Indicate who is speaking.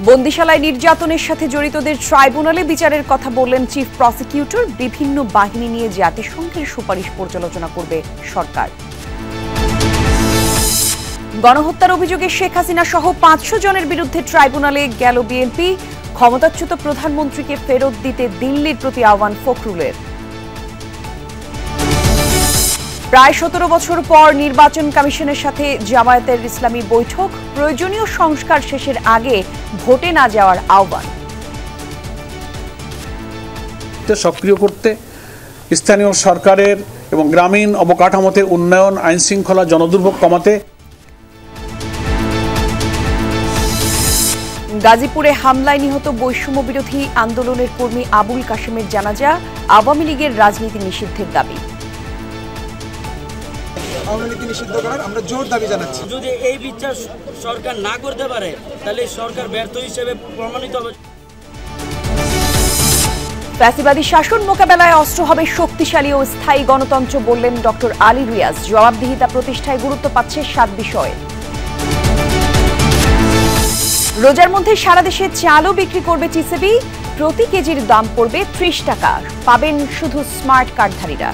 Speaker 1: বন্দিশালায় নির্যাতনের সাথে জড়িতদের ট্রাইব্যুনালে বিচারের কথা বললেন চিফ প্রসিকিউটর। বিভিন্ন বাহিনী নিয়ে জাতিসংঘের সুপারিশ পর্যালোচনা করবে সরকার। গণহত্যার অভিযোগে শেখ হাসিনা সহ 500 জনের বিরুদ্ধে ট্রাইব্যুনালে গেল বিএনপি। ক্ষমতাচ্যুত প্রধানমন্ত্রীকে ফেরত দিতে দিল্লির প্রতি আহ্বান ফখরুলের। প্রায় 17 বছর পর নির্বাচন কমিশনের সাথে জামায়াতের ইসলামী বৈঠক। প্রয়োজনীয় সংস্কার শেষের আগে ভোটে না যাওয়ার আহ্বান।
Speaker 2: সক্রিয় করতে স্থানীয় সরকারের এবং গ্রামীণ অবকাঠামোতে উন্নয়ন, আইন শৃঙ্খলা, জনদুর্ভোগ কমাতে।
Speaker 1: গাজীপুরে হামলায় নিহত বৈষম্য বিরোধী আন্দোলনের কর্মী আবুল কাশেমের জানাজা। আওয়ামী লীগের রাজনীতি নিষিদ্ধের দাবি।
Speaker 3: আওয়ামী নিষিদ্ধ করার আমরা জোর দাবি জানাচ্ছি।
Speaker 4: যদি এই বিচার সরকার না করতে পারে তাহলে সরকার ব্যর্থ হিসেবে প্রমাণিত হবে।
Speaker 1: ফ্যাসিবাদী শাসন মোকাবেলায় অস্ত্র হবে শক্তিশালী ও স্থায়ী গণতন্ত্র, বললেন ডক্টর আলী রিয়াজ। জবাবদিহিতা প্রতিষ্ঠায় গুরুত্ব পাচ্ছে 7 বিষয়। রোজার মধ্যে সারা দেশে চালও বিক্রি করবে টিসিবি। প্রতি কেজির দাম পড়বে 30 টাকা। পাবেন শুধু স্মার্ট কার্ডধারীরা।